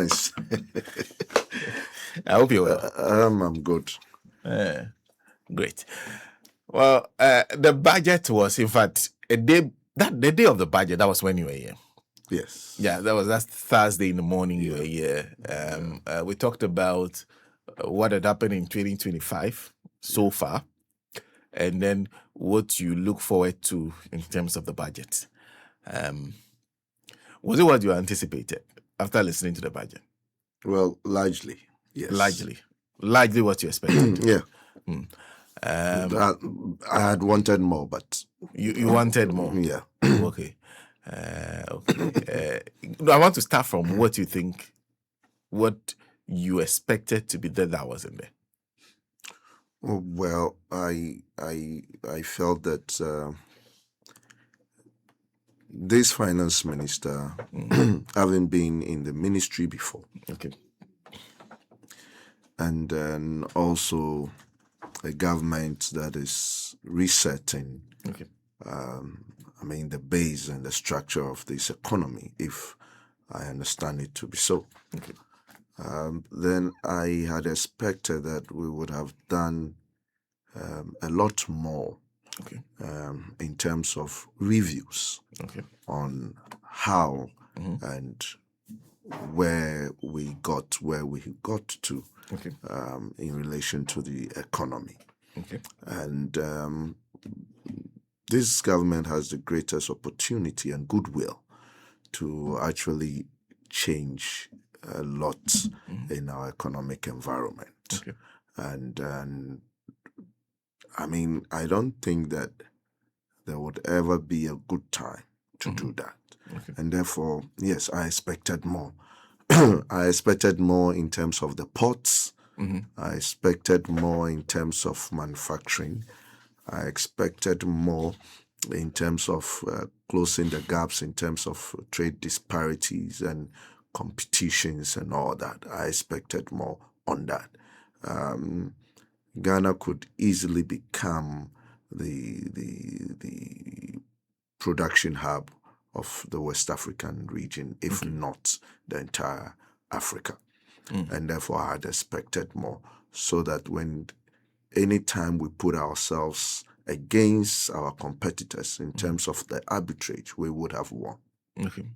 Yes. I hope you're well. I'm good. Great. Well, the budget was, in fact, the day of the budget. That was when you were here. Yes. Yeah, that's Thursday in the morning. You were here. We talked about what had happened in 2025 so far, and then what you look forward to in terms of the budget. Was it what you anticipated after listening to the budget? Well, largely, yes. Largely what you expected. Yeah. I had wanted more, but you wanted more. yeah. Okay. Okay. I want to start from what you think, what you expected to be there that wasn't there. Well, I felt that this finance minister, having been in the ministry before, Okay. and then also a government that is resetting, Okay. the base and the structure of this economy, if I understand it to be so. Okay. Then I had expected that we would have done a lot more Okay. in terms of reviews Okay. on how and where we got to Okay. in relation to the economy. Okay. And this government has the greatest opportunity and goodwill to actually change a lot in our economic environment. Okay. And I don't think that there would ever be a good time to do that. Okay. And therefore, yes, I expected more. I expected more in terms of the ports. I expected more in terms of manufacturing. I expected more in terms of closing the gaps in terms of trade disparities and competitions and all that. I expected more on that. Ghana could easily become the production hub of the West African region, if not the entire Africa. And therefore I had expected more, so that anytime we put ourselves against our competitors in terms of the arbitrage, we would have won. Okay.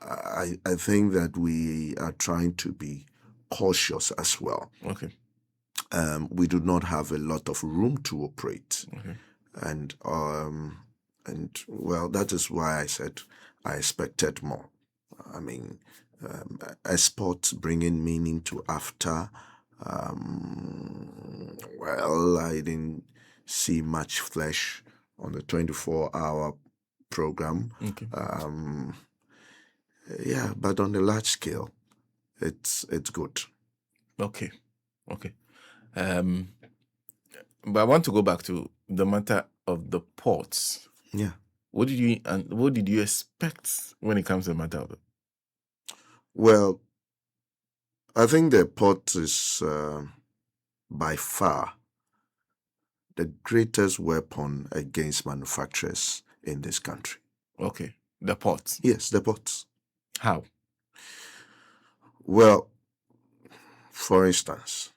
I think that we are trying to be cautious as well. Okay. We do not have a lot of room to operate. Okay. And well, that is why I said I expected more. Exports bringing meaning to AFTA. Well, I didn't see much flesh on the 24-hour program. Okay. Yeah, but on the large scale, it's good. Okay. Okay. But I want to go back to the matter of the ports. Yeah. What did you expect when it comes to the matter of it? Well, I think the port is by far the greatest weapon against manufacturers in this country. Okay. The ports. Yes, the ports. How? Well, for instance,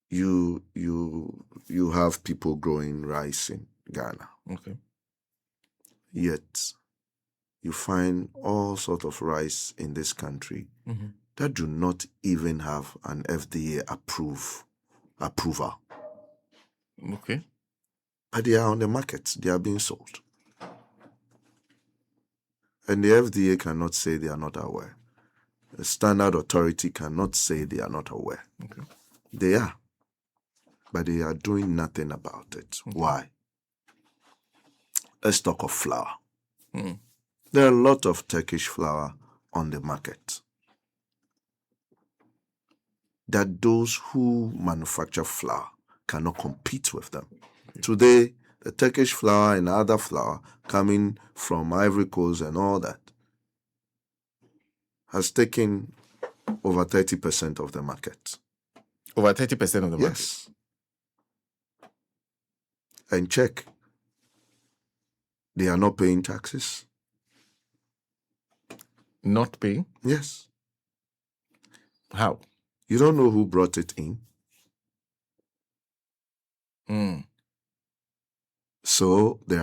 you have people growing rice in Ghana. Okay. Yet you find all sorts of rice in this country that do not even have an FDA approval. Okay. But they are on the market. They are being sold. And the FDA cannot say they are not aware. The standard authority cannot say they are not aware. Okay. They are. But they are doing nothing about it. Okay. Why? Let's talk of flour. Mm. There are a lot of Turkish flour on the market. That those who manufacture flour cannot compete with them. Okay. Today, the Turkish flour and other flour coming from Ivory Coast and all that has taken over 30% of the market. Over 30% of the market? Yes. And check, they are not paying taxes. Not paying? Yes. How? You don't know who brought it in. So they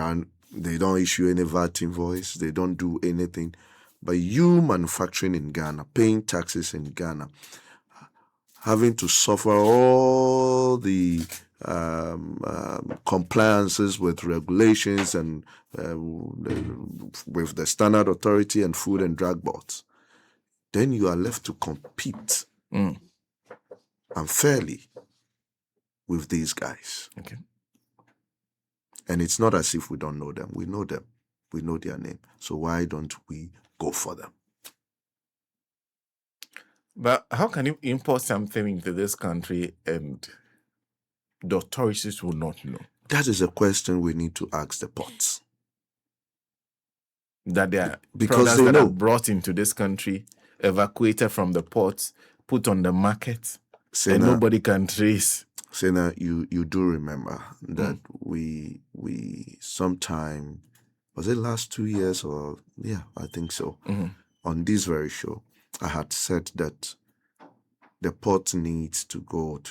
don't issue any VAT invoice. They don't do anything. But you manufacturing in Ghana, paying taxes in Ghana, having to suffer all the compliances with regulations and with the Standard Authority and Food and Drug Boards, then you are left to compete unfairly with these guys. Okay. And it's not as if we don't know them. We know them. We know their name. So why don't we go for them? But how can you import something into this country and the authorities will not know? That is a question we need to ask the ports. That there are Because products they that know. are brought into this country, evacuated from the ports, put on the market, and nobody can trace. Sena, you do remember that we sometime, was it last 2 years or, yeah, I think so, on this very show, I had said that the port needs to go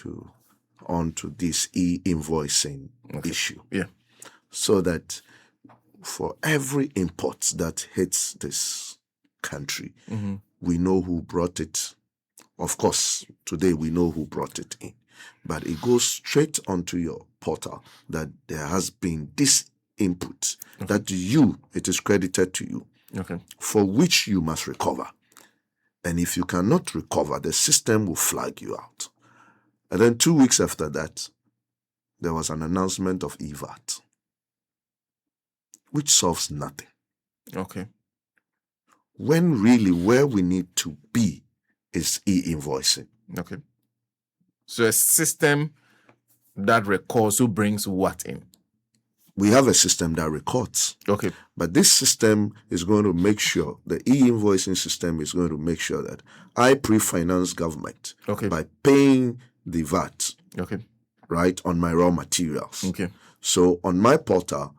onto this e-invoicing issue. Yeah. So that for every import that hits this country, we know who brought it. Of course, today we know who brought it in. But it goes straight onto your portal that there has been this input that it is credited to you, for which you must recover. And if you cannot recover, the system will flag you out. And then 2 weeks after that, there was an announcement of EVAT, which solves nothing. Okay. When really where we need to be is e-invoicing. Okay. So a system that records who brings what in. We have a system that records. Okay. But this system is going to make sure, the e-invoicing system is going to make sure that I pre-finance government by paying the VAT, right, on my raw materials. Okay. So on my portal,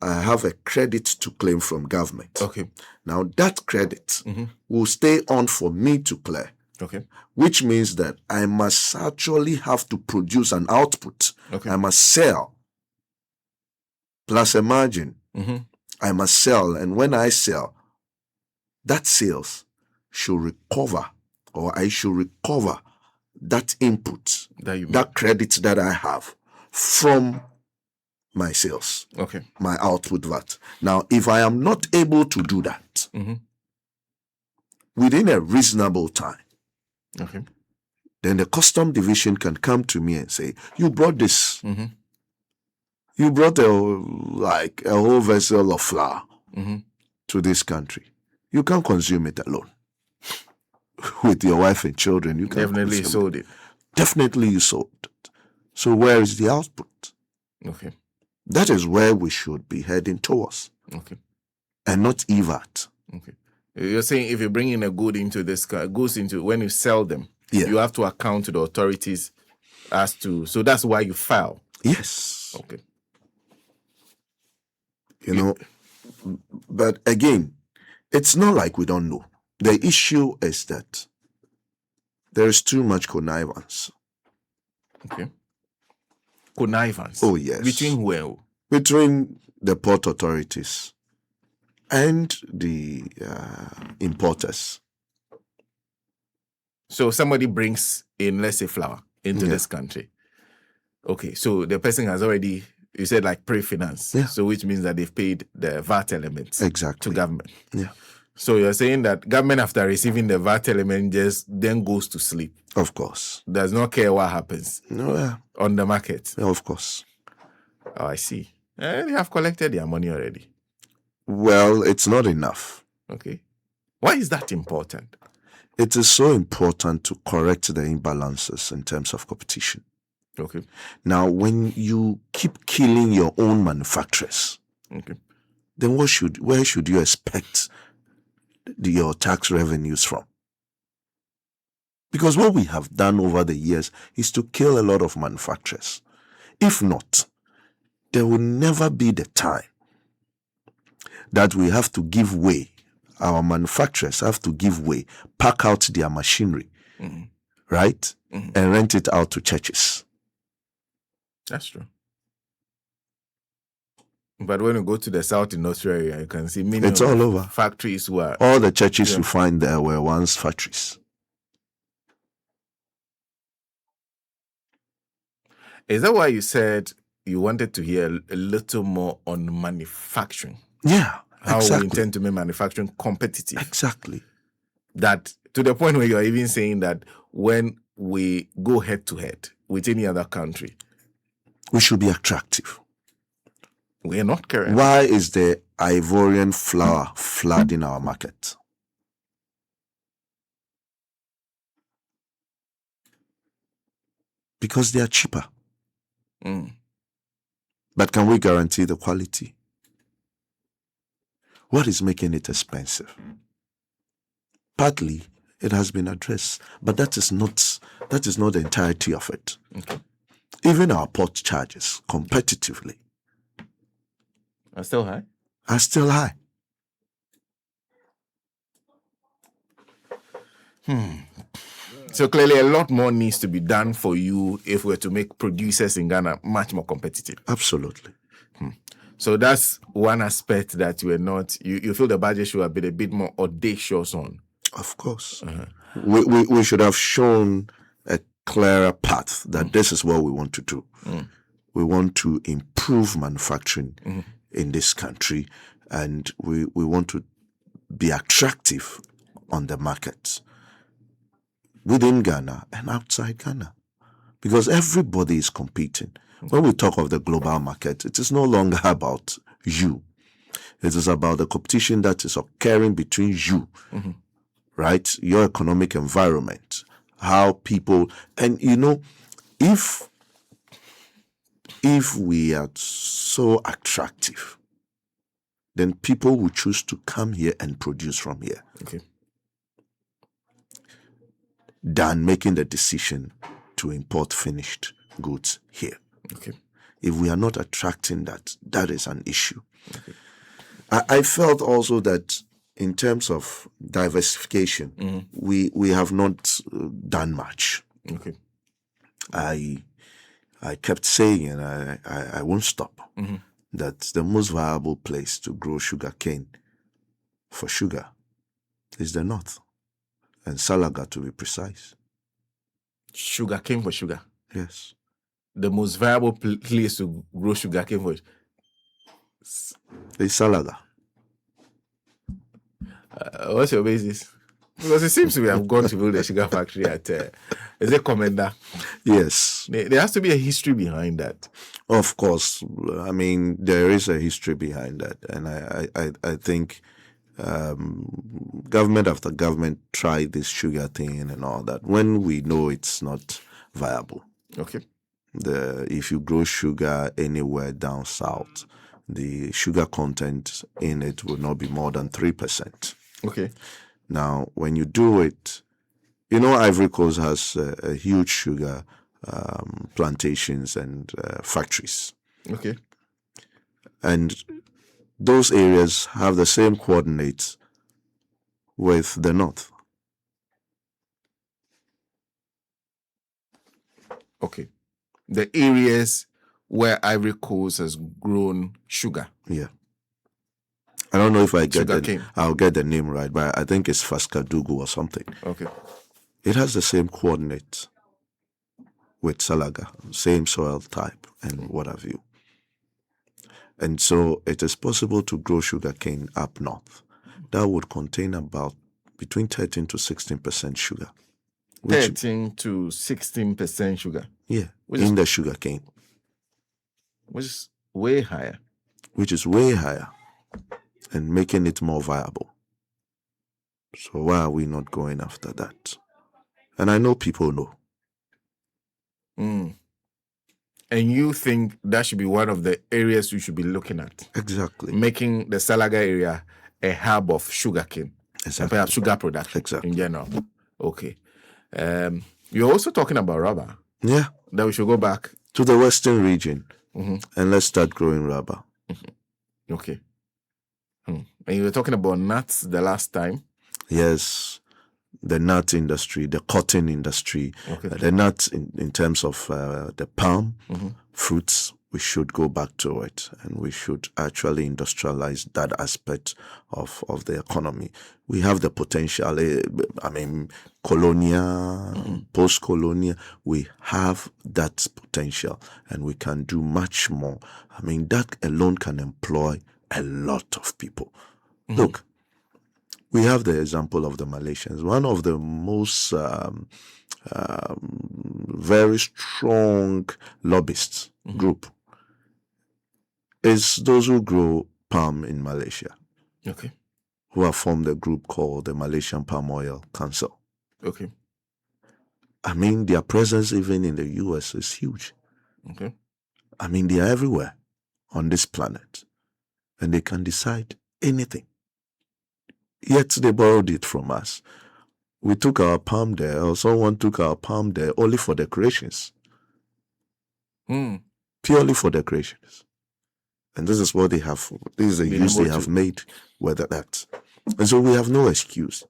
I have a credit to claim from government. Okay. Now that credit will stay on for me to clear. Okay. Which means that I must actually have to produce an output. Okay. I must sell plus a margin. I must sell, and when I sell, that sales should recover, or I should recover that input, that credit that I have from my sales, my output VAT. Now, if I am not able to do that within a reasonable time, then the custom division can come to me and say, you brought this. You brought a whole vessel of flour to this country. You can't consume it alone. With your wife and children, you can't definitely sold it. Definitely you sold it. So where is the output? Okay. That is where we should be heading towards. Okay. And not EVAT. Okay. You're saying if you bring in a good into this, goods into, when you sell them, you have to account to the authorities as to, so that's why you file. Yes. Okay. You know, but again, it's not like we don't know. The issue is that there is too much connivance. Okay. Connivance? Oh, yes. Between who? Between the port authorities and the importers. So somebody brings in, let's say, flour into this country. Okay, so the person has already, you said like pre-finance. Yeah. So which means that they've paid the VAT elements to government. Yeah. So you're saying that government, after receiving the VAT element, just then goes to sleep. Of course. Does not care what happens on the market. Yeah, of course. Oh, I see. They have collected their money already. Well, it's not enough. Okay. Why is that important? It is so important to correct the imbalances in terms of competition. Okay. Now, when you keep killing your own manufacturers, then where should you expect your tax revenues from? Because what we have done over the years is to kill a lot of manufacturers. If not, there will never be the time that we have to give way our manufacturers have to give way, pack out their machinery, right? And rent it out to churches. That's true. But when you go to the south in Australia, you can see many It's all over. factories were. All the churches you find there were once factories. Is that why you said you wanted to hear a little more on manufacturing? Yeah, How exactly. we intend to make manufacturing competitive. Exactly. That to the point where you are even saying that when we go head to head with any other country, we should be attractive. We are not current. Why is the Ivorian flour flooding our market? Because they are cheaper. But can we guarantee the quality? What is making it expensive? Partly, it has been addressed, but that is not the entirety of it. Okay. Even our port charges, competitively, Are still high? Are still high. So clearly a lot more needs to be done for you if we're to make producers in Ghana much more competitive. Absolutely. So that's one aspect that you feel the budget should have been a bit more audacious on. Of course. We should have shown a clearer path that this is what we want to do. We want to improve manufacturing in this country, and we want to be attractive on the market within Ghana and outside Ghana, because everybody is competing. When we talk of the global market, it is no longer about you. It is about the competition that is occurring between you, right? Your economic environment, how people, and if we are so attractive, then people will choose to come here and produce from here. Okay. Than making the decision to import finished goods here. Okay. If we are not attracting that is an issue. Okay. I felt also that in terms of diversification, we have not done much. Okay. I kept saying, and I won't stop, that the most viable place to grow sugarcane for sugar is the north, and Salaga to be precise. Sugarcane for sugar? Yes. The most viable place to grow sugarcane for is Salaga. What's your basis? Because it seems we have gone to build a sugar factory at, is it Commander? Yes. There has to be a history behind that. Of course. I mean, there is a history behind that. And I think government after government tried this sugar thing and all that when we know it's not viable. Okay. If you grow sugar anywhere down south, the sugar content in it will not be more than 3%. Okay. Now, when you do it, Ivory Coast has a huge sugar plantations and factories. Okay. And those areas have the same coordinates with the north. Okay. The areas where Ivory Coast has grown sugar. Yeah. I don't know if I'll get the name right, but I think it's Faskadugu or something. Okay. It has the same coordinates with Salaga, same soil type and what have you. And so it is possible to grow sugarcane up north. That would contain about between 13 to 16% sugar. 13 to 16% sugar? Yeah, in the sugarcane. Which is way higher. Which is way higher and making it more viable. So why are we not going after that? And I know people know. And you think that should be one of the areas you should be looking at? Exactly. Making the Salaga area a hub of sugarcane. Exactly. And perhaps sugar production. Exactly. In general. Okay. You're also talking about rubber. Yeah. That we should go back to the western region and let's start growing rubber. Okay. And you were talking about nuts the last time. Yes, the nut industry, the cotton industry, Okay. the nuts in terms of the palm fruits, we should go back to it, and we should actually industrialize that aspect of the economy. We have the potential. Colonial, post-colonial, we have that potential, and we can do much more. That alone can employ a lot of people. Look, we have the example of the Malaysians. One of the most very strong lobbyists group is those who grow palm in Malaysia, Okay. who have formed a group called the Malaysian Palm Oil Council. Okay. Their presence even in the US is huge. Okay. They are everywhere on this planet, and they can decide anything. Yet they borrowed it from us. We took our palm there, or someone took our palm there only for decorations. Purely for decorations. And this is what they have, this is the use they have made with that. And so we have no excuse.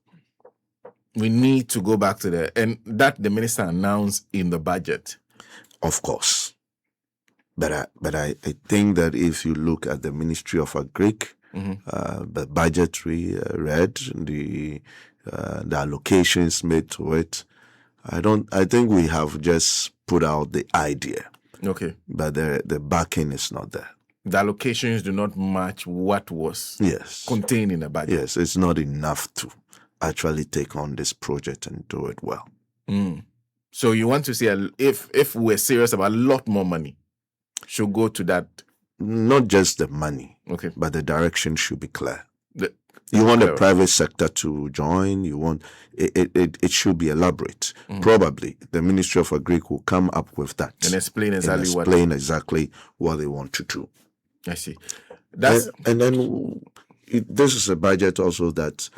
We need to go back to and that the minister announced in the budget. Of course. But I think that if you look at the Ministry of Agric, the budgetary read, the allocations made to it, I think we have just put out the idea. Okay. But the backing is not there. The allocations do not match what was contained in the budget. Yes, it's not enough to actually take on this project and do it well. So you want to see if we're serious about a lot more money should go to that? Not just the money, but the direction should be clear. You want the private sector to join. You want it should be elaborate. Probably the Ministry of Agric will come up with that and explain exactly what they want to do. I see. And then this is a budget also that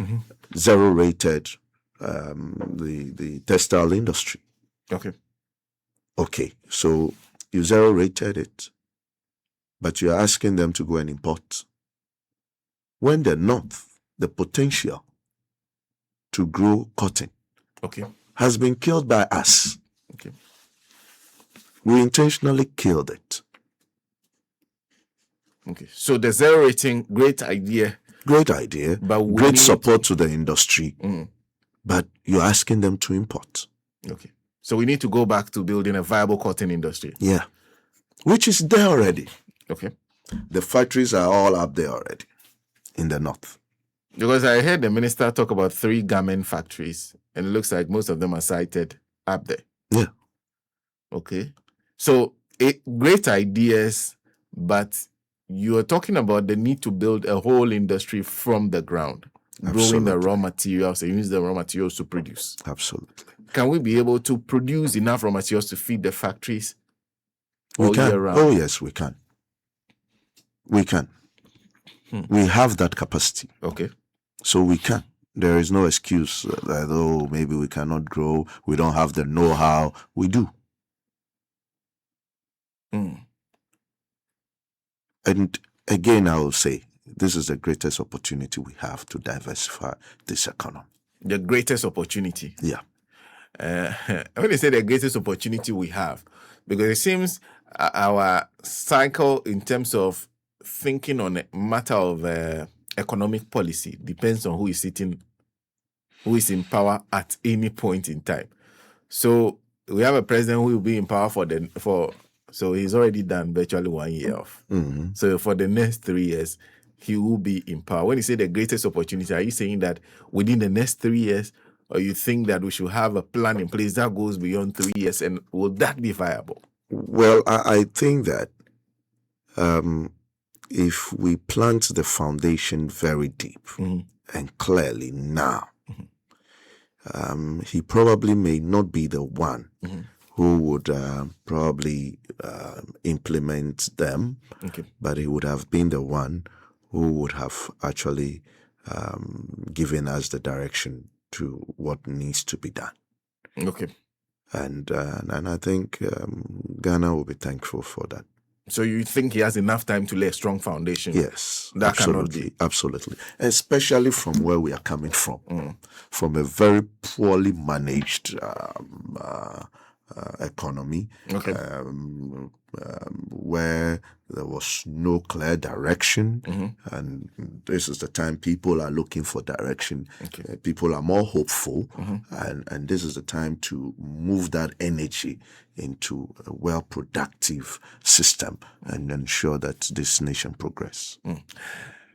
zero rated the textile industry. Okay, so you zero rated it, but you're asking them to go and import. When the North, the potential to grow cotton has been killed by us. We intentionally killed it. So the zero rating, great idea. Great idea, but great support to the industry. But you're asking them to import. So we need to go back to building a viable cotton industry. Yeah, which is there already. The factories are all up there already in the North. Because I heard the minister talk about 3 garment factories, and it looks like most of them are sited up there. Yeah. So great ideas, but you are talking about the need to build a whole industry from the ground, growing the raw materials and use the raw materials to produce. Absolutely. Can we be able to produce enough raw materials to feed the factories? We can. Oh, yes, we can. We can. We have that capacity. So we can. There is no excuse that, maybe we cannot grow, we don't have the know-how. We do. And again, I will say, this is the greatest opportunity we have to diversify this economy. The greatest opportunity? Yeah. When you say the greatest opportunity we have, because it seems our cycle in terms of thinking on a matter of economic policy depends on who is in power at any point in time. So we have a president who will be in power so he's already done virtually 1 year off. So for the next 3 years, he will be in power. When you say the greatest opportunity, are you saying that within the next 3 years, or you think that we should have a plan in place that goes beyond 3 years, and will that be viable? Well, I think that if we plant the foundation very deep and clearly now, he probably may not be the one who would probably implement them, but he would have been the one who would have actually given us the direction to what needs to be done. And I think Ghana will be thankful for that. So you think he has enough time to lay a strong foundation? Yes, That cannot be. absolutely. Especially from where we are coming from a very poorly managed economy, Okay. where there was no clear direction, and this is the time people are looking for direction. Okay. People are more hopeful, and this is the time to move that energy into a well-productive system and ensure that this nation progress.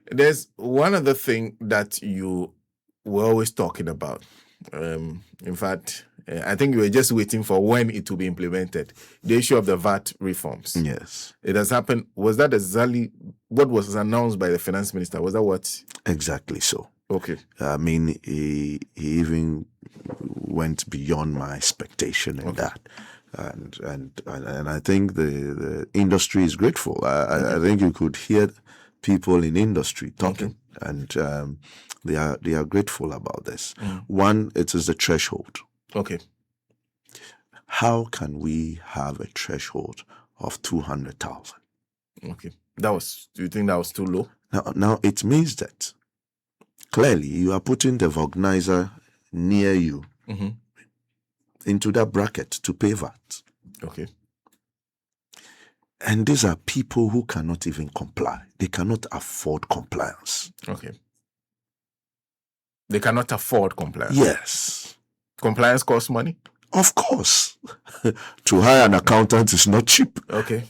There's one other thing that you were always talking about. In fact, I think you were just waiting for when it will be implemented. The issue of the VAT reforms. Yes. It has happened. Was that exactly what was announced by the finance minister? Was that what? Exactly so. Okay. I mean, he even went beyond my expectation in that. And I think the industry is grateful. I think you could hear people in industry talking, and they are grateful about this. One, it is the threshold. Okay. How can we have a threshold of 200,000? Okay. Do you think that was too low? Now it means that clearly you are putting the organizer near you into that bracket to pay VAT. Okay. And these are people who cannot even comply. They cannot afford compliance. Okay. They cannot afford compliance. Yes. Compliance costs money? Of course. To hire an accountant is not cheap. Okay.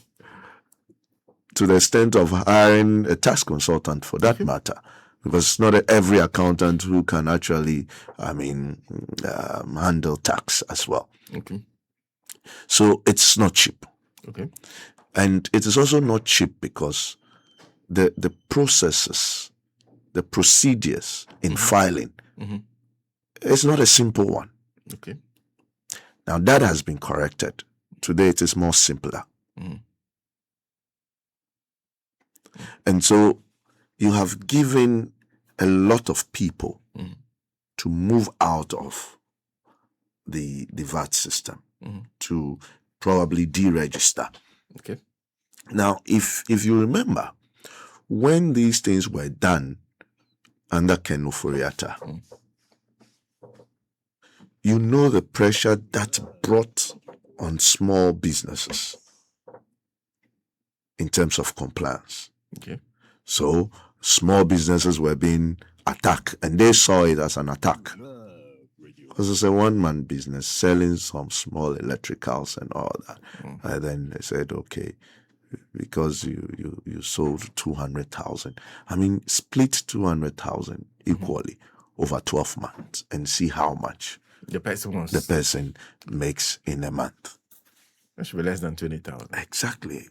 To the extent of hiring a tax consultant for that matter. Because it's not every accountant who can actually, handle tax as well. Okay. So it's not cheap. Okay. And it is also not cheap because the processes, the procedures in filing, it's not a simple one. Okay. Now that has been corrected. Today it is more simpler. And so you have given a lot of people to move out of the VAT system to probably deregister. Okay. Now, if you remember, when these things were done under Ken Ofori-Atta, you know the pressure that brought on small businesses in terms of compliance. Okay. So small businesses were being attacked, and they saw it as an attack. Because it's a one-man business selling some small electricals and all that. And then they said, okay, because you sold 200,000. Split 200,000 equally over 12 months and see how much the person makes in a month. That should be less than 20,000. Exactly.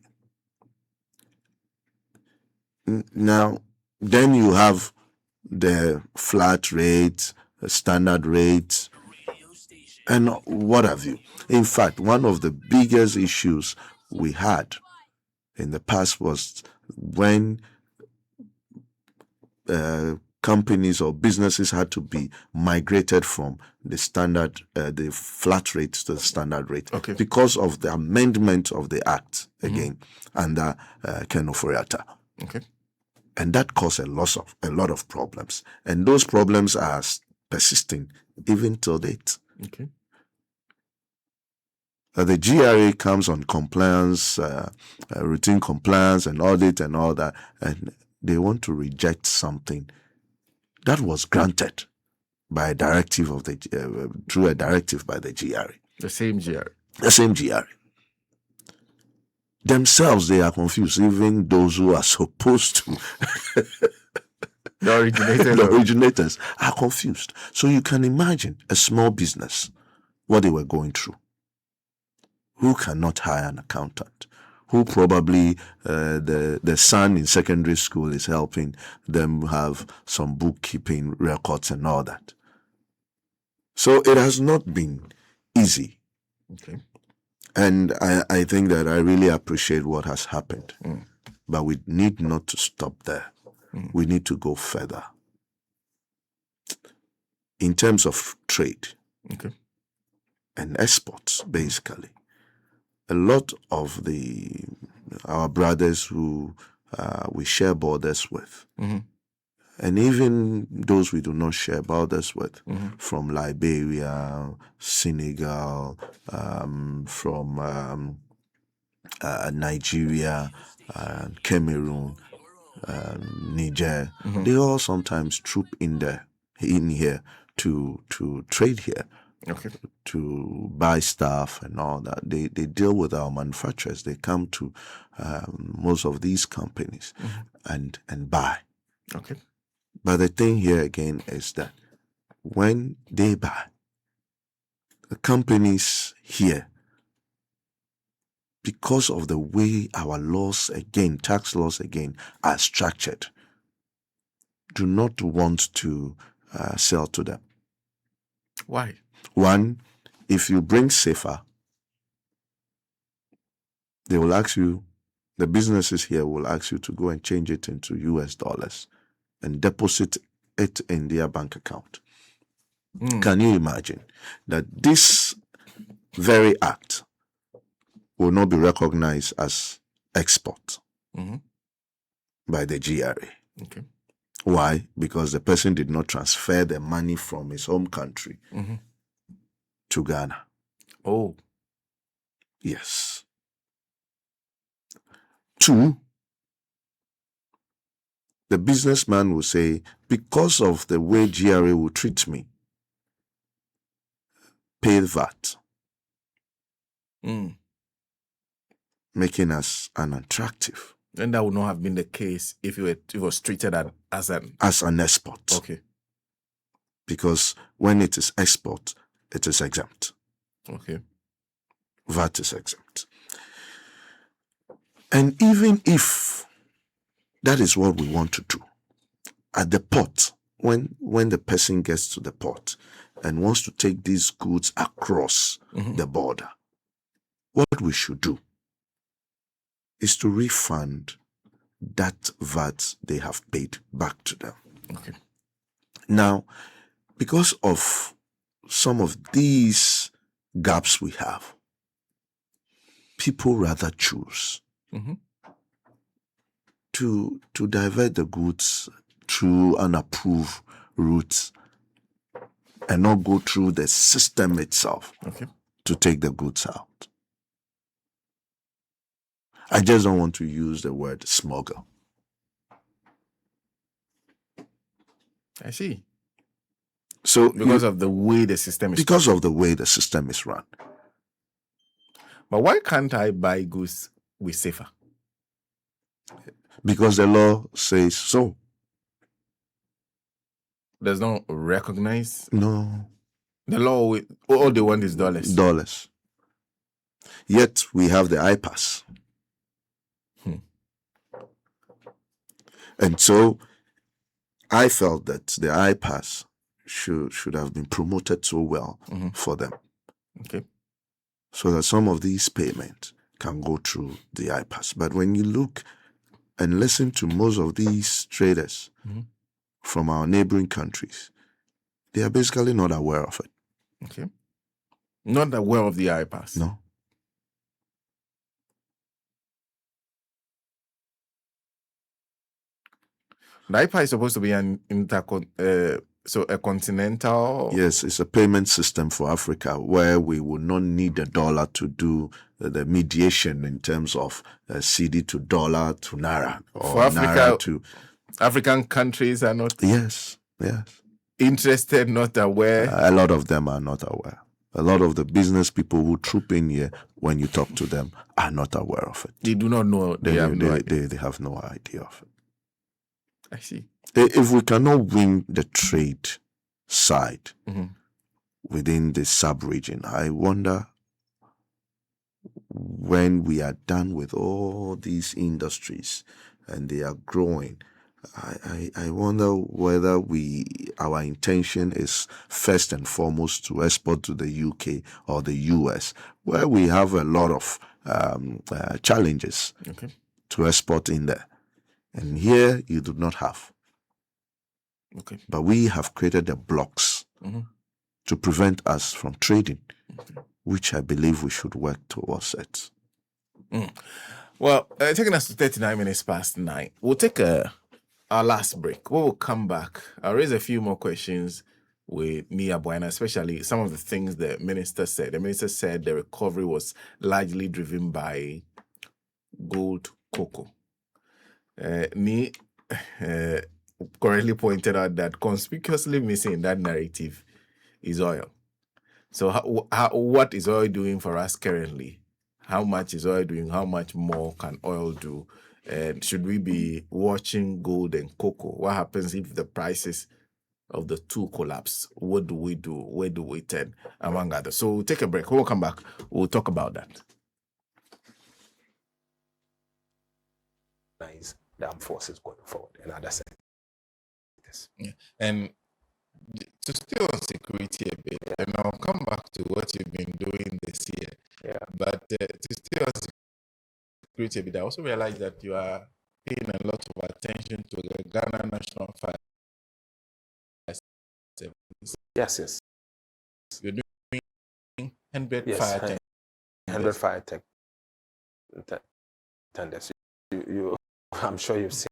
Now, then you have the flat rates, the standard rates, and what have you. In fact, one of the biggest issues we had in the past was when companies or businesses had to be migrated from the standard, the flat rate to the standard rate, because of the amendment of the Act again under Ken Ofori-Atta. Okay. And that caused a lot of problems. And those problems are persisting even till date. Okay. The GRA comes on compliance, routine compliance and audit and all that, and they want to reject something that was granted by a directive of through a directive by the GRA. The same GRA. The same GRA. Themselves, they are confused, even those who are supposed to. The originators are confused. So you can imagine a small business, what they were going through. Who cannot hire an accountant? Who probably the son in secondary school is helping them have some bookkeeping records and all that. So it has not been easy. Okay. And I think that I really appreciate what has happened. But we need not to stop there. We need to go further. In terms of trade and exports, basically, a lot of the our brothers who we share borders with. Mm-hmm. And even those we do not share borders with, Mm-hmm. from Liberia, Senegal, from Nigeria, Cameroon, Niger, Mm-hmm. they all sometimes troop in here to trade here, Okay. to buy stuff and all that. They deal with our manufacturers. They come to most of these companies and buy. Okay. But the thing here again is that when they buy, the companies here, because of the way our laws again, tax laws again, are structured, do not want to sell to them. Why? One, if you bring safer, they will ask you, the businesses here will ask you to go and change it into US dollars and deposit it in their bank account. Can you imagine that this very act will not be recognized as export by the GRA? Okay. Why? Because the person did not transfer the money from his home country to Ghana. Oh. Yes. Two, the businessman will say, because of the way GRA will treat me, pay VAT, making us unattractive. And that would not have been the case if it was treated as an export. Okay. Because when it is export, it is exempt. Okay. VAT is exempt. And even if that is what we want to do, at the port, when the person gets to the port and wants to take these goods across the border, what we should do is to refund that VAT they have paid back to them. Okay. Now, because of some of these gaps we have, people rather choose to divert the goods through unapproved routes and not go through the system itself to take the goods out. I just don't want to use the word smuggle. I see. So because of the way the system is because of the way the system is run. But why can't I buy goods with safer? Because the law says so. Does not recognize? No. The law, all they want is dollars. Dollars. Yet we have the iPass. And so I felt that the iPass should have been promoted so well for them. Okay. So that some of these payments can go through the iPass. But when you look and listen to most of these traders from our neighboring countries, they are basically not aware of it. Okay. Not aware of the iPass. No. The iPass is supposed to be an a continental. Yes, it's a payment system for Africa where we will not need the dollar to do the mediation in terms of CD to dollar to Naira. Or For Africa, Naira to African countries are not. Yes. Interested, not aware. A lot of them are not aware. A lot of the business people who troop in here, when you talk to them, are not aware of it. They do not know. They have no idea. They have no idea of it. I see. If we cannot win the trade side within the sub-region, I wonder when we are done with all these industries and they are growing, I wonder whether our intention is first and foremost to export to the UK or the US, where we have a lot of challenges to export in there. And here you do not have. Okay. But we have created the blocks to prevent us from trading, which I believe we should work towards it. Well, taking us to 39 minutes past 9. We'll take our last break. We will come back. I'll raise a few more questions with Nii Yarboi Annan, especially some of the things the minister said. The minister said the recovery was largely driven by gold cocoa. Nii correctly pointed out that conspicuously missing in that narrative is oil. So what is oil doing for us currently? How much is oil doing? How much more can oil do? And should we be watching gold and cocoa? What happens if the prices of the two collapse? What do we do? Where do we turn, among others? So we'll take a break. When we'll come back, we'll talk about that. The armed forces going forward and other sectors. Yeah. And to stay on security a bit, and I'll come back to what you've been doing this year. Yeah. But to stay on security a bit, I also realized that you are paying a lot of attention to the Ghana National Fire Service. Yes. You're doing 100 Yes, fire tenders. 100 fire tenders. I'm sure you've seen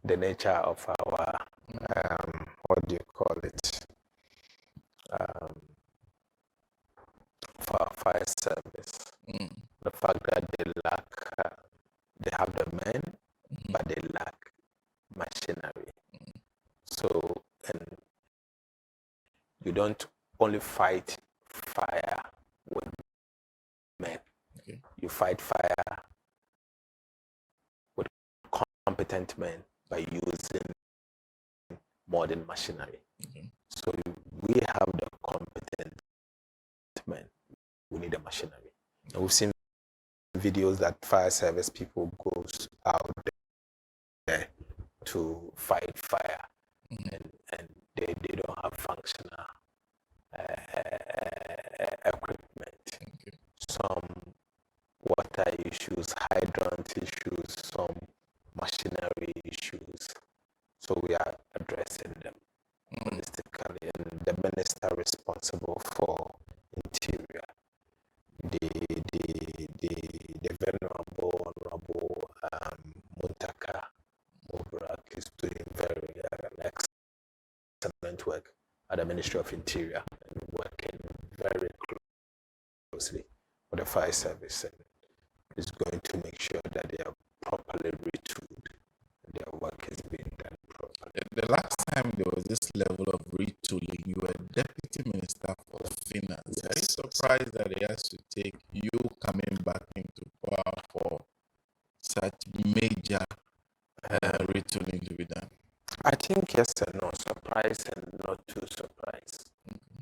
the nature of our what do you call it? Fire service. The fact that they lack, they have the men, but they lack machinery. So, and you don't only fight fire with men. Okay. You fight fire with competent men by using modern machinery. Okay. So we have the competent men. We need the machinery. And we've seen videos that fire service people goes out there to fight fire, and they don't have functional equipment. Okay. Some water issues, hydrant issues, some machinery issues. So we are addressing them holistically. And the minister responsible for interior, the venerable honorable Muntaka Mubarak is doing very excellent work at the Ministry of Interior and working very closely with the fire service, and is going to make sure that they are properly retooled and their work is being done properly. The last time there was this level of retooling, you were Deputy Minister for Finance. Are you surprised that it has to take you coming back into power for such major retooling to be done? I think yes and no. Surprised and not too surprised.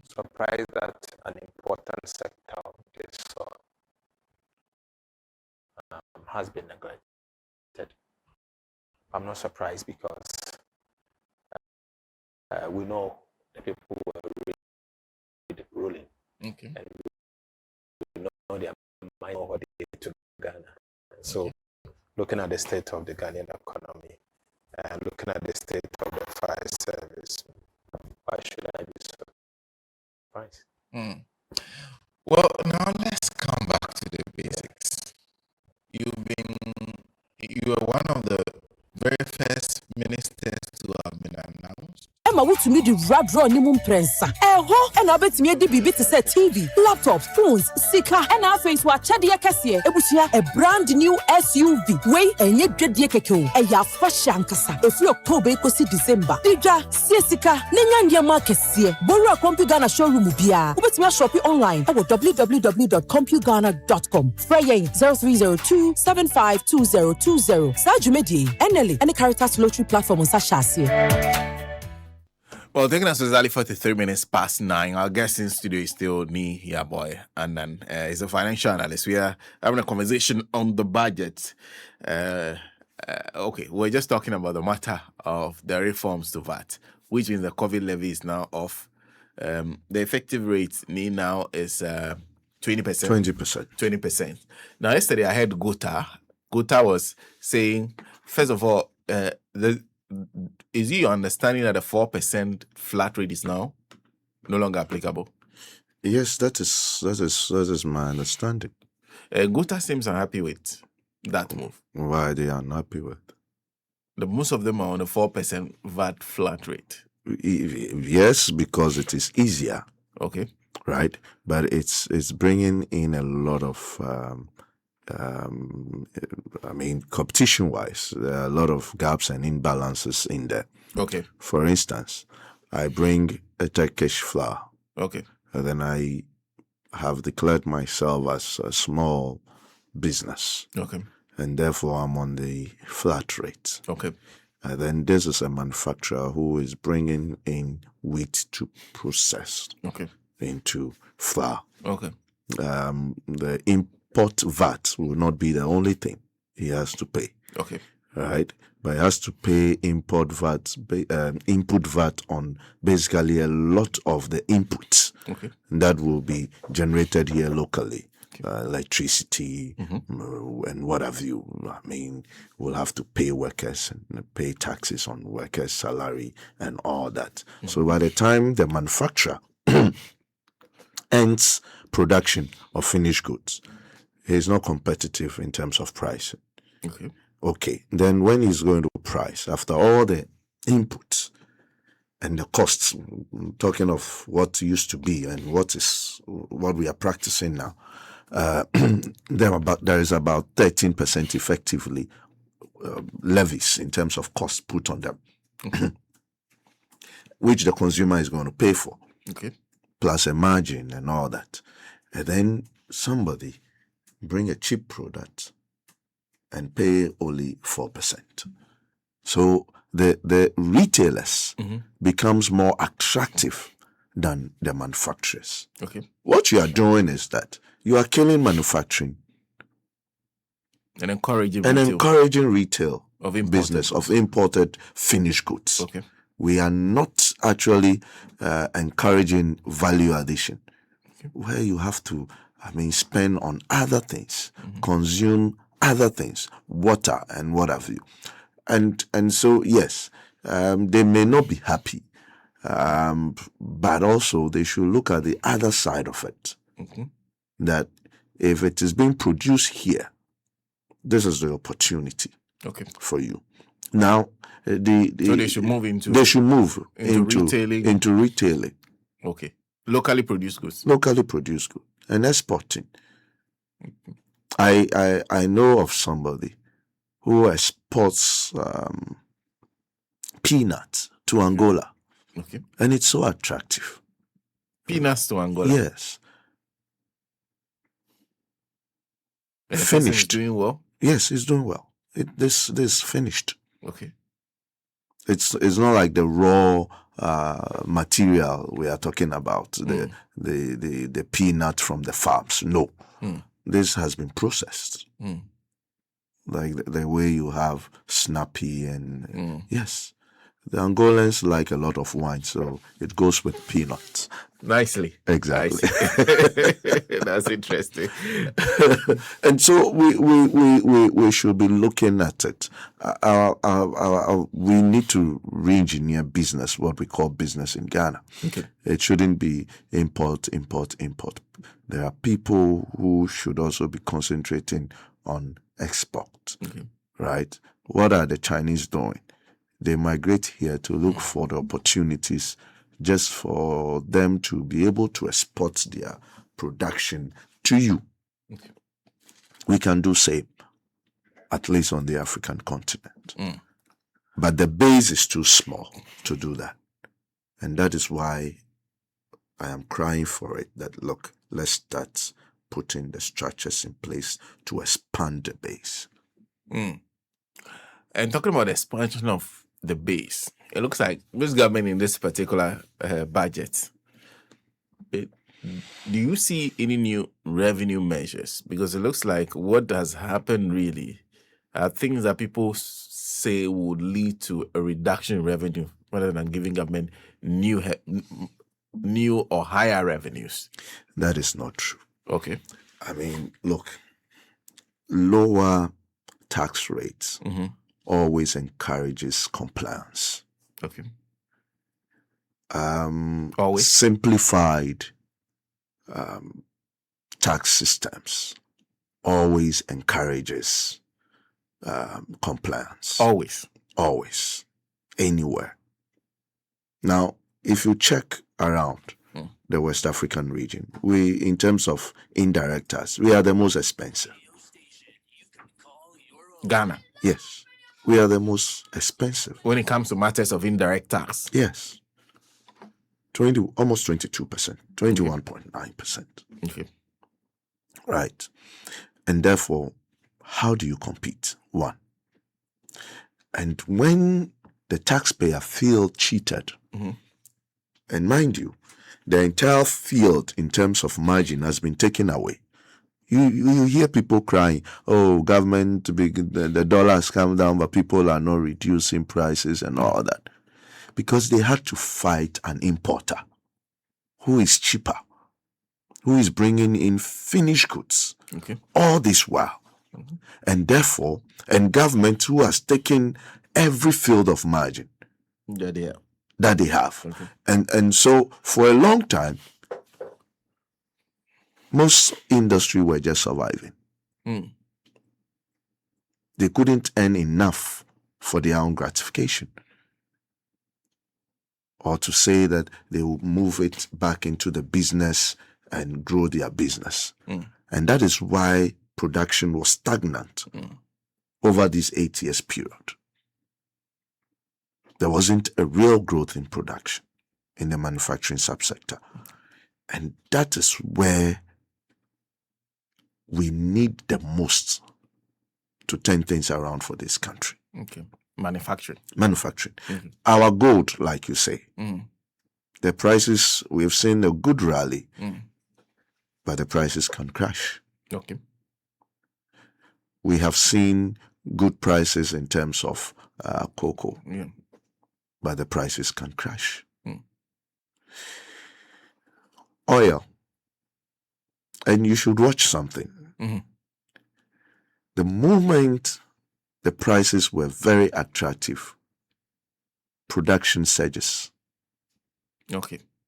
Surprised that an important sector of this sort has been neglected. I'm not surprised because we know the people who are really ruling. Okay. And we know their mind what they did to Ghana. So looking at the state of the Ghanaian economy and looking at the state of the fire service, why should I be surprised? Well, now let's come back to the basics. You are one of the very first ministers to have been announced. Emma, what to me the draw ni mum prensa. And I bet me the BB to set TV, laptops, phones, sika, and our face wa chadia Cassiel a brand new SUV. Way and yet dread yekeko, a ya fashion kasa. If you October kosi December, Dija, Sika, Nanya Marcus, Bora CompuGhana showroom bia. Bet me shop online at www.compugana.com. Fraying 0302 752020. Sajumedi, Eneli, and the Caritas Lottery platform on Sashasi. Well, taking us exactly 43 minutes past 9. Our guest in studio is still Nii Yarboi Annan. He's a financial analyst. We are having a conversation on the budget. Okay, we're just talking about the matter of the reforms to VAT, which means the COVID levy is now off. The effective rate now is 20%. 20%. Now, yesterday I heard Gota. Gota was saying, first of all, is it your understanding that the 4% flat rate is now no longer applicable? Yes, that is my understanding. Gota seems unhappy with that move. Why they are unhappy with? Most of them are on a 4% VAT flat rate. Yes, because it is easier, Okay. right? But it's bringing in a lot of, competition-wise, there are a lot of gaps and imbalances in there. Okay. For instance, I bring a Turkish flour, Okay. and then I have declared myself as a small business, Okay. and therefore I'm on the flat rate. Okay. And then this is a manufacturer who is bringing in wheat to process Okay. into flour. Okay. The import VAT will not be the only thing he has to pay, Okay. right? But he has to pay input VAT on basically a lot of the inputs Okay. that will be generated here locally. Electricity and what have you. I mean, we'll have to pay workers and pay taxes on workers' salary and all that. So by the time the manufacturer ends production of finished goods, he's not competitive in terms of pricing. Okay. Okay, then when he's going to price, after all the inputs and the costs, talking of what used to be and what we are practicing now, there is about 13% effectively levies in terms of cost put on them, which the consumer is going to pay for, Okay. plus a margin and all that. And then somebody bring a cheap product and pay only 4%. So the retailers becomes more attractive than the manufacturers. Okay. What you are doing is that you are killing manufacturing And encouraging and retail encouraging retail of imported business of imported finished goods. Okay. We are not actually encouraging value addition, where you have to, spend on other things, consume other things, water and what have you. And so, yes, they may not be happy, but also they should look at the other side of it. That if it is being produced here, this is the opportunity Okay. for you. Now, So they should move into into retailing, Okay. Locally produced goods. locally produced goods, and exporting. I know of somebody who exports peanuts to Angola, Okay. and it's so attractive. Peanuts to Angola. Yes, And the person is finished. doing well. Yes, it's doing well. This finished. Okay. It's not like the raw material we are talking about, the peanut from the farms. No, this has been processed, like the way you have snappy and yes, the Angolans like a lot of wine, so it goes with peanuts. Nicely. Exactly. That's interesting. And so we should be looking at it. We need to re-engineer business, what we call business in Ghana. Okay. It shouldn't be import. There are people who should also be concentrating on export, right? What are the Chinese doing? They migrate here to look for the opportunities just for them to be able to export their production to you. Okay. We can do same, at least on the African continent. But the base is too small to do that. And that is why I am crying for it, that look, let's start putting the structures in place to expand the base. And talking about the expansion of the base, it looks like this government in this particular budget, do you see any new revenue measures? Because it looks like what has happened really are things that people say would lead to a reduction in revenue rather than giving government new or higher revenues. That is not true. Okay. Look, lower tax rates always encourages compliance. Okay. Always. Simplified tax systems always encourages compliance. Always. Anywhere. Now, if you check around the West African region, we, in terms of indirect tax, we are the most expensive. Ghana. Yes. We are the most expensive. When it comes to matters of indirect tax. Yes. Almost 22%, 21.9%. Okay. Right. And therefore, how do you compete? One. And when the taxpayer feels cheated, and mind you, the entire field in terms of margin has been taken away. You hear people crying, oh, government, the dollar has come down, but people are not reducing prices and all that. Because they had to fight an importer who is cheaper, who is bringing in finished goods, all this while. And therefore, government who has taken every field of margin that they have. And so for a long time, most industry were just surviving. They couldn't earn enough for their own gratification, or to say that they will move it back into the business and grow their business. And that is why production was stagnant over this 8 years period. There wasn't a real growth in production in the manufacturing subsector. And that is where we need the most to turn things around for this country. Manufacturing. Our gold, like you say, the prices, we've seen a good rally, but the prices can crash. We have seen good prices in terms of cocoa, but the prices can crash. Oil. And you should watch something. The moment the prices were very attractive, production surges.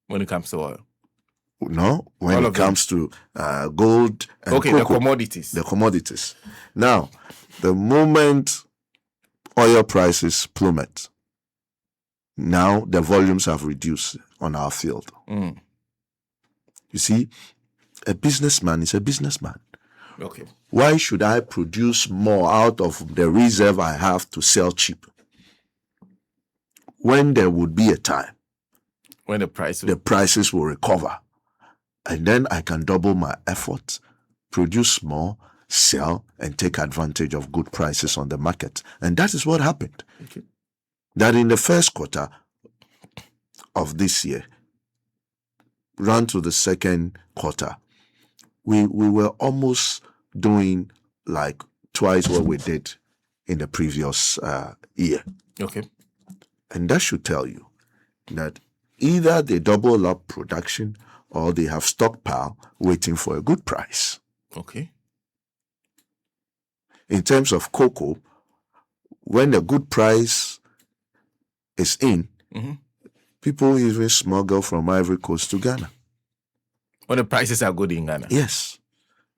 When it comes to oil. No, when it comes to gold and cocoa, the commodities. Now, the moment oil prices plummet, now the volumes have reduced on our field. You see, a businessman is a businessman. Why should I produce more out of the reserve I have to sell cheap, when there would be a time when the prices will recover, and then I can double my efforts, produce more, sell, and take advantage of good prices on the market? And that is what happened. That in the first quarter of this year, run to the second quarter, we were almost doing like twice what we did in the previous year. And that should tell you that either they double up production or they have stockpile waiting for a good price. In terms of cocoa, when the good price is in, people even smuggle from Ivory Coast to Ghana. When the prices are good in Ghana? Yes.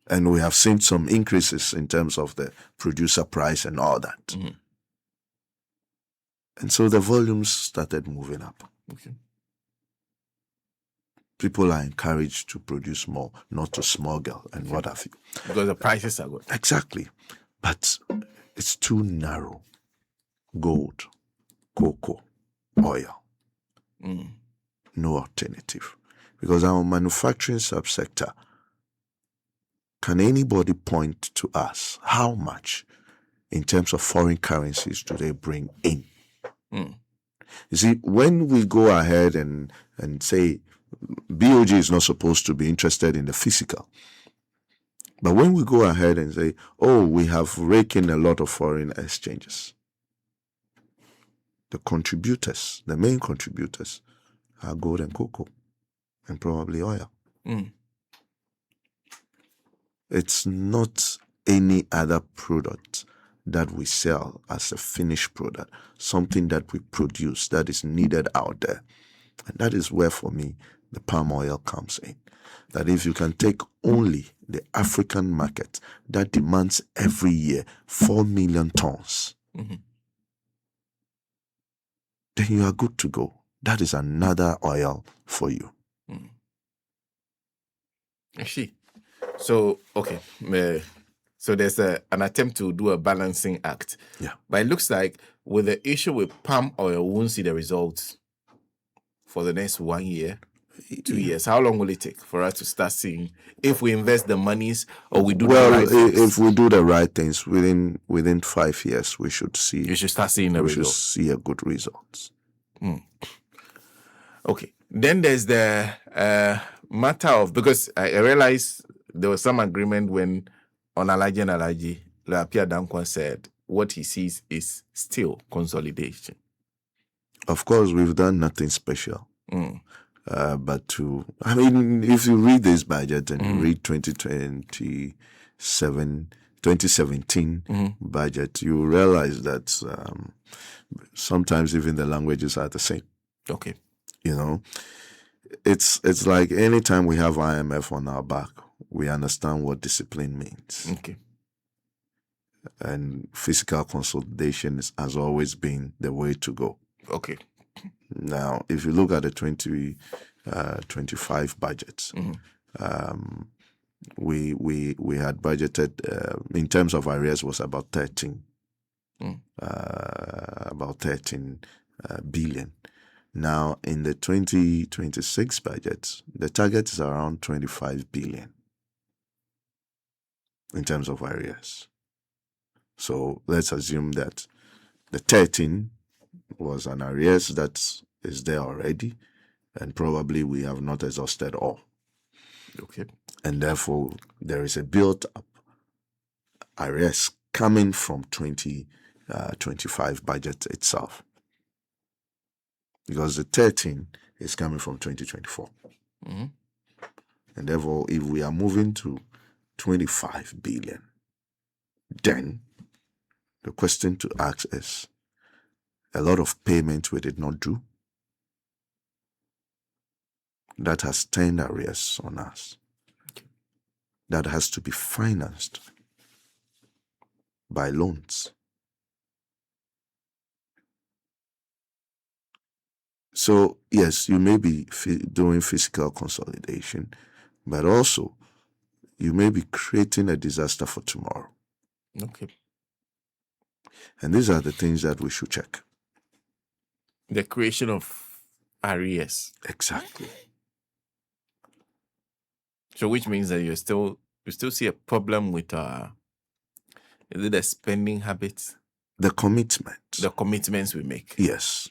And we have seen some increases in terms of the producer price and all that. And so the volumes started moving up. People are encouraged to produce more, not to smuggle and what have you. Because the prices are good. Exactly. But it's too narrow. Gold, cocoa, oil. No alternative. Because our manufacturing subsector, can anybody point to us how much in terms of foreign currencies do they bring in? You see, when we go ahead and say BOG is not supposed to be interested in the physical, but when we go ahead and say, oh, we have raked in a lot of foreign exchanges, the main contributors are gold and cocoa and probably oil. It's not any other product that we sell as a finished product, something that we produce that is needed out there. And that is where, for me, the palm oil comes in. That if you can take only the African market that demands every year 4 million tons, then you are good to go. That is another oil for you. I see. So, okay. So there's an attempt to do a balancing act. Yeah. But it looks like with the issue with palm oil, we won't see the results for the next 1 year, 2 years. How long will it take for us to start seeing if we invest the monies or we do the right things? If we do the right things within 5 years, we should see. You should start seeing the we should results. see a good results. Okay. Then there's the matter of, because I realized there was some agreement when on Alaji Lapia Dankwa said what he sees is still consolidation. Of course, we've done nothing special. But if you read this budget and you read 2017 budget, you realize that sometimes even the languages are the same. Okay. You know, it's like anytime we have IMF on our back, we understand what discipline means. Okay. And fiscal consolidation has always been the way to go. Okay. Now, if you look at the 2025 budget, we had budgeted in terms of arrears was about 13 billion. Now, in the 2026 budget, the target is around 25 billion in terms of arrears. So let's assume that the 13 was an arrears that is there already, and probably we have not exhausted all. Okay. And therefore, there is a built-up arrears coming from 2025 budget itself. Because the 13 is coming from 2024. And therefore, if we are moving to 25 billion, then the question to ask is, a lot of payment we did not do that has turned arrears on us. That has to be financed by loans. So, yes, you may be doing fiscal consolidation, but also you may be creating a disaster for tomorrow. Okay. And these are the things that we should check. The creation of arrears. Exactly. So which means that you still see a problem with is it the spending habits? The commitment. The commitments we make. Yes.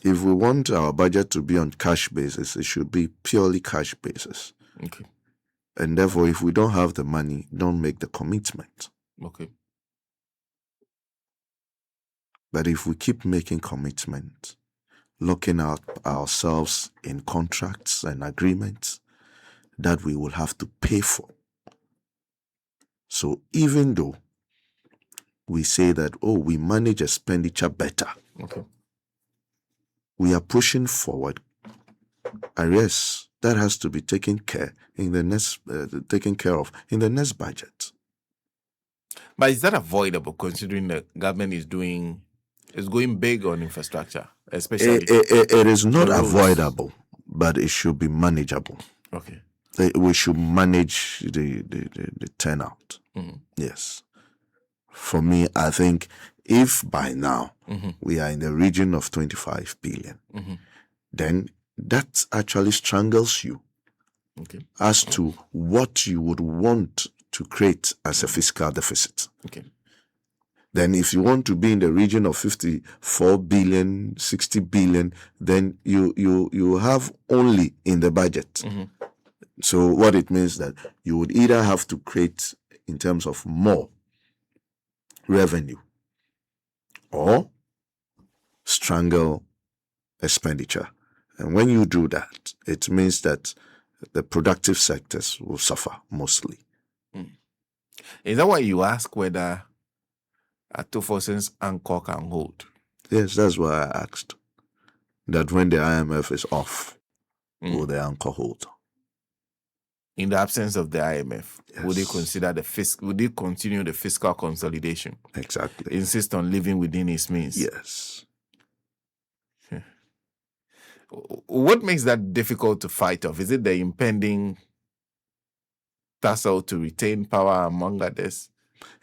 If we want our budget to be on cash basis, it should be purely cash basis. Okay. And therefore, if we don't have the money, don't make the commitment. Okay. But if we keep making commitment, locking out ourselves in contracts and agreements that we will have to pay for. So even though we say that, we manage expenditure better, Okay. we are pushing forward arrears that has to be taken care of in the next budget. But is that avoidable considering the government is going big on infrastructure, especially? It is not the roads? avoidable, but it should be manageable. Okay. We should manage the turnout. Yes. For me, I think if by now we are in the region of 25 billion, then that actually strangles you as to what you would want to create as a fiscal deficit. Okay. Then if you want to be in the region of 54 billion, 60 billion, then you have only in the budget. So what it means that you would either have to create in terms of more revenue or strangle expenditure. And when you do that, it means that the productive sectors will suffer mostly. Is that why you ask whether Ato Forson's anchor can hold? Yes, that's why I asked. That when the IMF is off, will the anchor hold? In the absence of the IMF, would they Yes. consider would they continue the fiscal consolidation? Exactly. Insist on living within its means? Yes. What makes that difficult to fight off? Is it the impending tussle to retain power among others?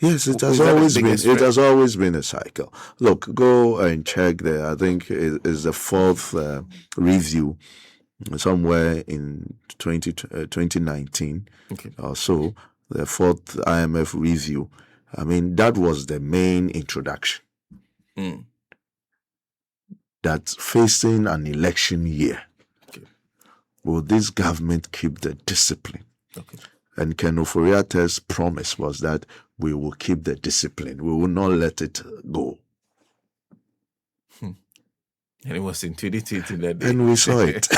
Yes, it has Is that the always been. biggest It threat? has always been a cycle. Look, go and check there. I think it is the fourth review, somewhere in 2019 Okay. or so. The fourth IMF review. I mean, that was the main introduction. Mm. That facing an election year, Okay. will this government keep the discipline? Okay. And Ken Ofori-Atta's promise was that we will keep the discipline. We will not let it go. And it was in 2020 that day. And we saw it.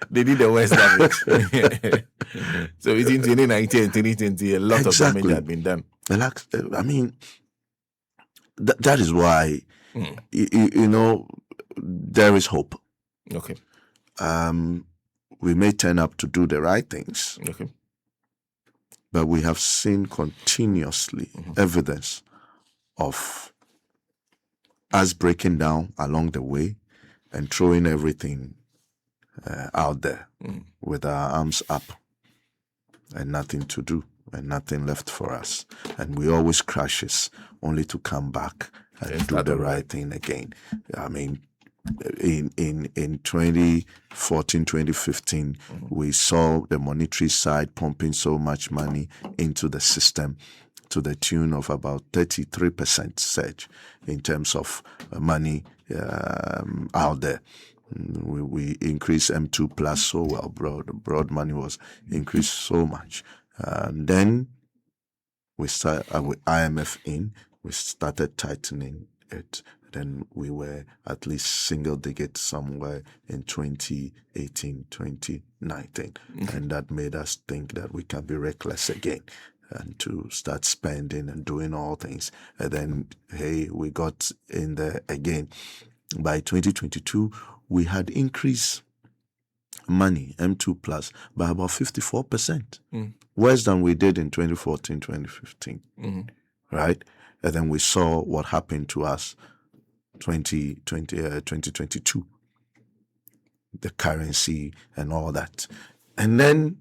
They did the worst damage. So between 2019 and 2020, a lot of Exactly. damage had been done. I mean, that is why, you know, there is hope. Okay. We may turn up to do the right things, Okay. but we have seen continuously evidence of us breaking down along the way and throwing everything out there with our arms up and nothing to do and nothing left for us. And we always crashes only to come back and do the right thing again. I mean, in 2014, 2015, we saw the monetary side pumping so much money into the system to the tune of about 33% surge in terms of money out there. We increased M2 plus so well, broad money was increased so much. And then we started with IMF in, we started tightening it. Then we were at least single digit somewhere in 2018, 2019. And that made us think that we can be reckless again and to start spending and doing all things. And then, hey, we got in there again. By 2022, we had increased money, M2 plus, by about 54%. Worse than we did in 2014, 2015. Right? And then we saw what happened to us 2022, the currency and all that. And then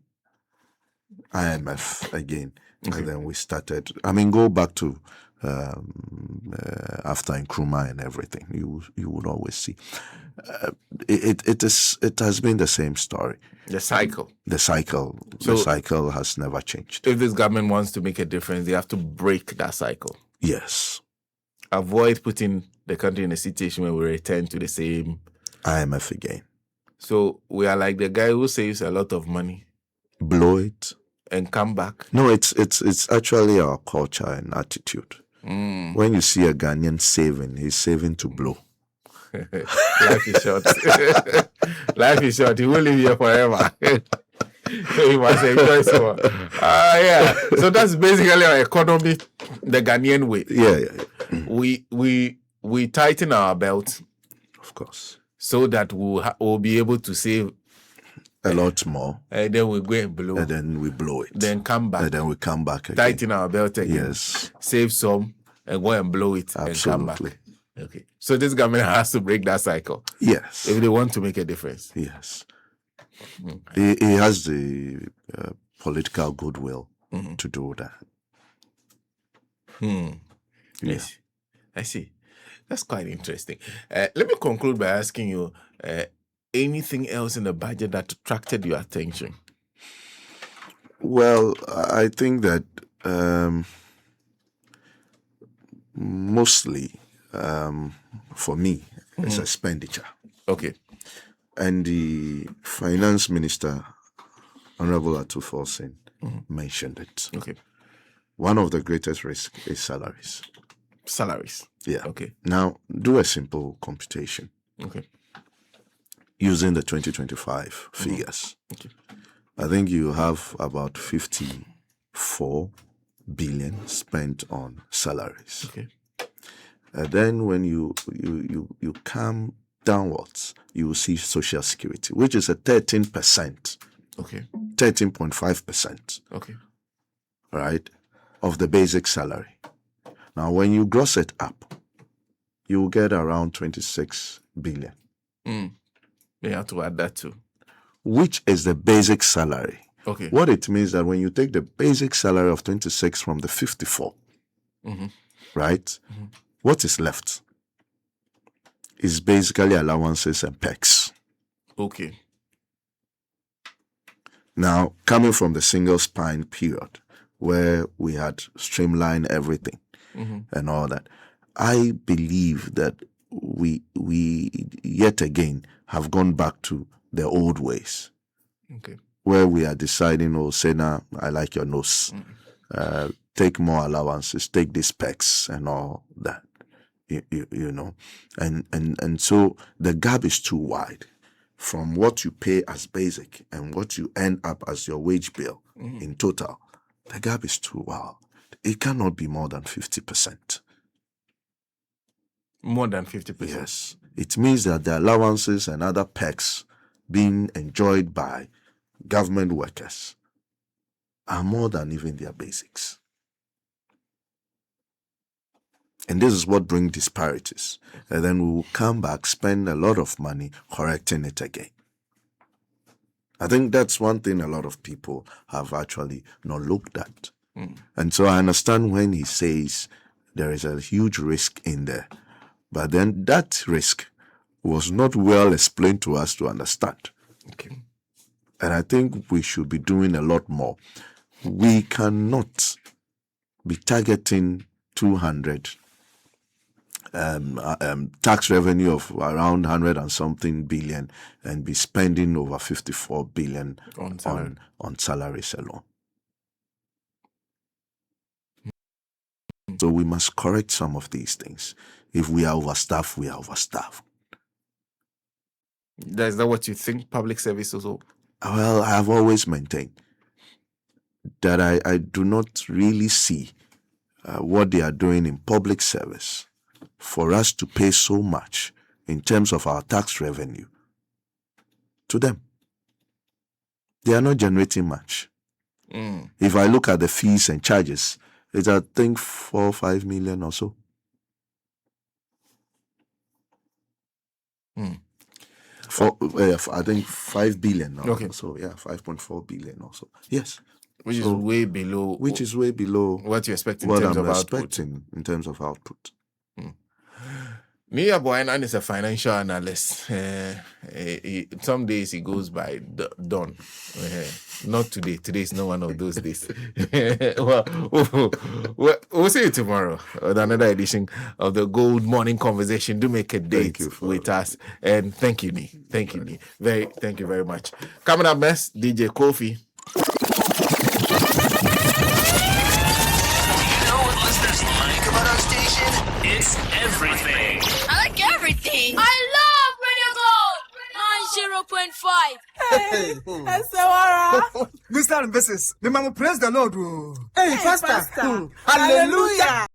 IMF again. And then we started, I mean, go back to after Nkrumah and everything, you would always see. It has been the same story. The cycle. The cycle has never changed. If this government wants to make a difference, they have to break that cycle. Yes. Avoid putting the country in a situation where we return to the same IMF again. So we are like the guy who saves a lot of money, blow it, and come back. No, it's actually our culture and attitude. When you see a Ghanaian saving, he's saving to blow. Life is short. Life is short. He will live here forever. So he must enjoy some. Yeah. So that's basically our economy, the Ghanaian way. Yeah. We tighten our belt, of course, so that we'll be able to save a lot more. And then we go and blow. And then we blow it. Then come back. And then we come back again. Tighten our belt again. Yes. Save some and go and blow it. Absolutely. And come back. Okay. So this government has to break that cycle. Yes. If they want to make a difference. Yes. He has the political goodwill to do that. Yeah. I see. That's quite interesting. Let me conclude by asking you, anything else in the budget that attracted your attention? Well, I think that mostly for me, it's expenditure. Okay. And the finance minister, Honorable Ato Forson, mentioned it. Okay. One of the greatest risks is salaries. Salaries. Yeah. Okay. Now, do a simple computation. Okay. Using the 2025 figures. Okay. I think you have about 54 billion spent on salaries. Okay. And then when you come downwards, you will see social security, which is a 13%. Okay. 13.5%, Okay. right, of the basic salary. Now, when you gross it up, you will get around 26 billion. They have to add that too. Which is the basic salary. Okay. What it means that when you take the basic salary of 26 from the 54, right, what is left is basically allowances and pecs. Okay. Now, coming from the single spine period, where we had streamlined everything and all that, I believe that we yet again have gone back to the old ways. Okay. Where we are deciding, oh, Sena, I like your nose. Take more allowances, take these specs and all that. You know. And so the gap is too wide from what you pay as basic and what you end up as your wage bill in total. The gap is too wide. It cannot be more than 50%. More than 50%. Yes. It means that the allowances and other perks being enjoyed by government workers are more than even their basics. And this is what brings disparities. And then we will come back, spend a lot of money correcting it again. I think that's one thing a lot of people have actually not looked at. And so I understand when he says there is a huge risk in there. But then that risk was not well explained to us to understand. Okay. And I think we should be doing a lot more. We cannot be targeting 200 tax revenue of around 100 and something billion and be spending over 54 billion on salaries alone. So we must correct some of these things. If we are overstaffed, we are overstaffed. Is that what you think, public service also? Well, I have always maintained that I do not really see what they are doing in public service for us to pay so much in terms of our tax revenue to them. They are not generating much. If I look at the fees and charges, it's I think 4 or 5 million or so. I think 5 billion. Okay. So yeah, 5.4 billion or so. Yes. Which is way below. Which is way below what you expect in what terms I'm of output. expecting in terms of output. Nii Yarboi Annan is a financial analyst. Some days he goes by Don. Not today. Today is not one of those days. We'll see you tomorrow with another edition of the Gold Morning Conversation. Do make a date with us. And thank you, Nii. Thank you, Nii. Thank you very much. Coming up next, DJ Kofi. It's everything. I like everything. I love Radio Gold 90.5. Hey, Mr. and Mrs. The Mama praise the Lord. Hey, Pastor. Hallelujah.